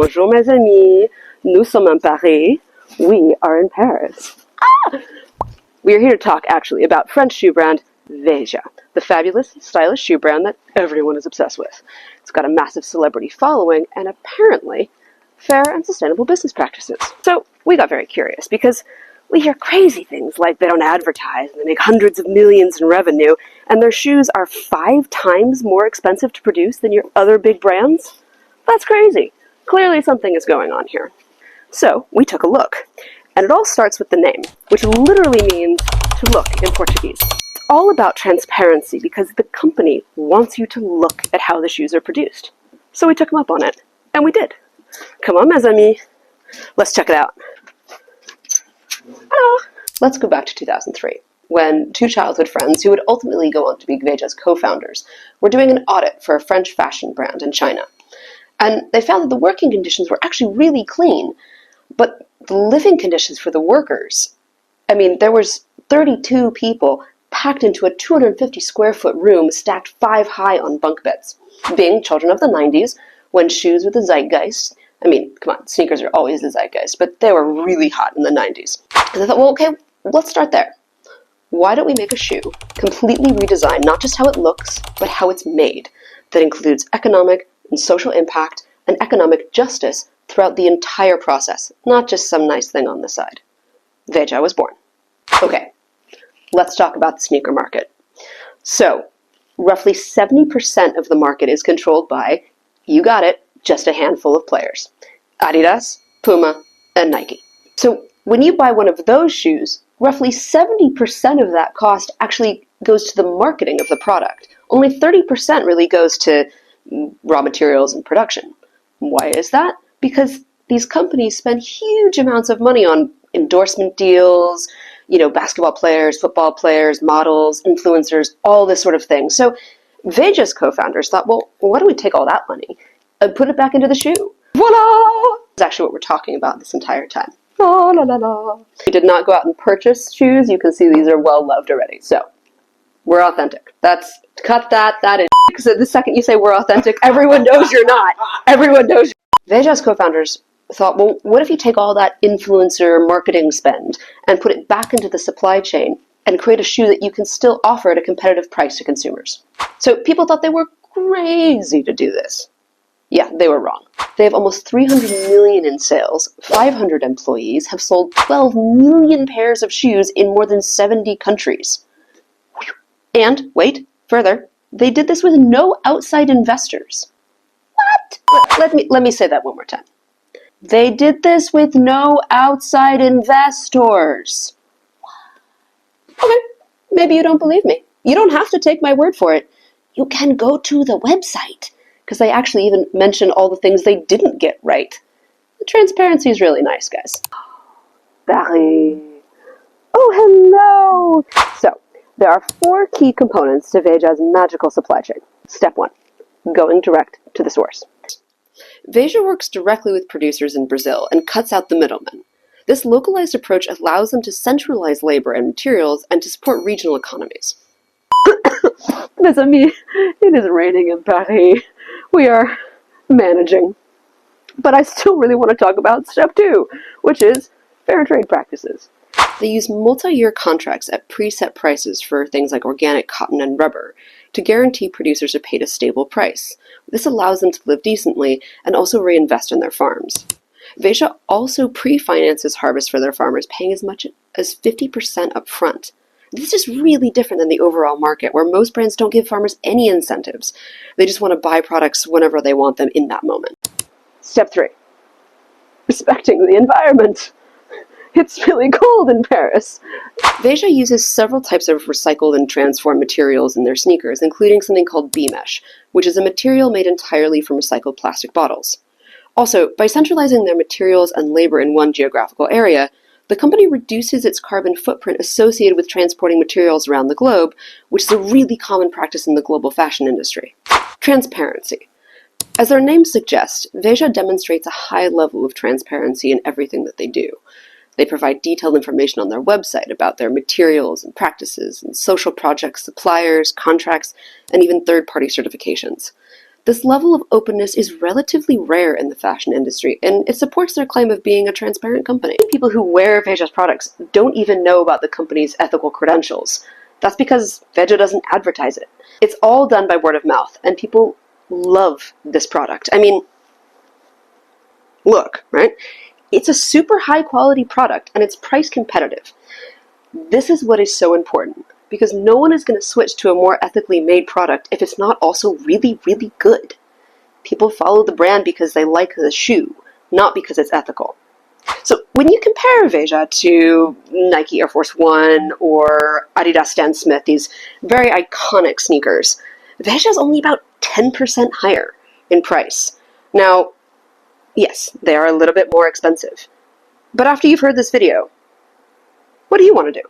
Bonjour mes amis, nous sommes en Paris. We are in Paris. We are here to talk, actually, about French shoe brand Veja, the fabulous, stylish shoe brand that everyone is obsessed with. It's got a massive celebrity following and apparently fair and sustainable business practices. So we got very curious because we hear crazy things like they don't advertise and they make hundreds of millions in revenue and their shoes are 5 times more expensive to produce than your other big brands. That's crazy. Clearly something is going on here. So we took a look. And it all starts with the name, which literally means to look in Portuguese. It's all about transparency because the company wants you to look at how the shoes are produced. So we took them up on it. And we did. Come on, mes amis. Let's check it out. Hello. Let's go back to 2003, when 2 childhood friends who would ultimately go on to be Veja's co-founders were doing an audit for a French fashion brand in China. And they found that the working conditions were actually really clean, but the living conditions for the workers, I mean, there was 32 people packed into a 250 square foot room stacked 5 high on bunk beds. Being children of the 90s, when shoes were the zeitgeist, I mean, come on, sneakers are always the zeitgeist, but they were really hot in the 90s. And I thought, well, okay, let's start there. Why don't we make a shoe completely redesigned, not just how it looks, but how it's made, that includes economic and social impact and economic justice throughout the entire process, not just some nice thing on the side. Veja was born. Okay, let's talk about the sneaker market. So, roughly 70% of the market is controlled by, you got it, just a handful of players. Adidas, Puma, and Nike. So, when you buy one of those shoes, roughly 70% of that cost actually goes to the marketing of the product. Only 30% really goes to raw materials and production. Why is that? Because these companies spend huge amounts of money on endorsement deals, basketball players, football players, models, influencers, all this sort of thing. So Veja's co-founders thought, well, why don't we take all that money and put it back into the shoe? Voila! That's actually what we're talking about this entire time. La, la, la, la. We did not go out and purchase shoes. You can see these are well loved already. So we're authentic. Cut that. That is because the second you say we're authentic, everyone knows you're not. Everyone knows. Veja's co-founders thought, well, what if you take all that influencer marketing spend and put it back into the supply chain and create a shoe that you can still offer at a competitive price to consumers? So people thought they were crazy to do this. Yeah, they were wrong. They have almost 300 million in sales, 500 employees, have sold 12 million pairs of shoes in more than 70 countries. And, wait, further, they did this with no outside investors. What? Let me say that one more time. They did this with no outside investors. Okay, maybe you don't believe me. You don't have to take my word for it. You can go to the website, because they actually even mention all the things they didn't get right. The transparency is really nice, guys. Paris. Oh, hello! So, there are 4 key components to Veja's magical supply chain. Step 1. Going direct to the source. Veja works directly with producers in Brazil and cuts out the middlemen. This localized approach allows them to centralize labor and materials and to support regional economies. Mes amis, it is raining in Paris. We are managing. But I still really want to talk about step 2, which is fair trade practices. They use multi-year contracts at preset prices for things like organic cotton and rubber to guarantee producers are paid a stable price. This allows them to live decently and also reinvest in their farms. Veja also pre-finances harvest for their farmers, paying as much as 50% up front. This is really different than the overall market, where most brands don't give farmers any incentives. They just want to buy products whenever they want them in that moment. Step 3. Respecting the environment. It's really cold in Paris. Veja uses several types of recycled and transformed materials in their sneakers, including something called B-mesh, which is a material made entirely from recycled plastic bottles. Also, by centralizing their materials and labor in one geographical area, the company reduces its carbon footprint associated with transporting materials around the globe, which is a really common practice in the global fashion industry. Transparency. As their name suggests, Veja demonstrates a high level of transparency in everything that they do. They provide detailed information on their website about their materials and practices and social projects, suppliers, contracts, and even third-party certifications. This level of openness is relatively rare in the fashion industry, and it supports their claim of being a transparent company. People who wear Veja's products don't even know about the company's ethical credentials. That's because Veja doesn't advertise it. It's all done by word of mouth, and people love this product. I mean, look, right? It's a super high quality product, and it's price competitive. This is what is so important, because no one is going to switch to a more ethically made product if it's not also really, really good. People follow the brand because they like the shoe, not because it's ethical. So when you compare Veja to Nike Air Force One or Adidas Stan Smith, these very iconic sneakers, Veja is only about 10% higher in price. Now, yes, they are a little bit more expensive. But after you've heard this video, what do you want to do?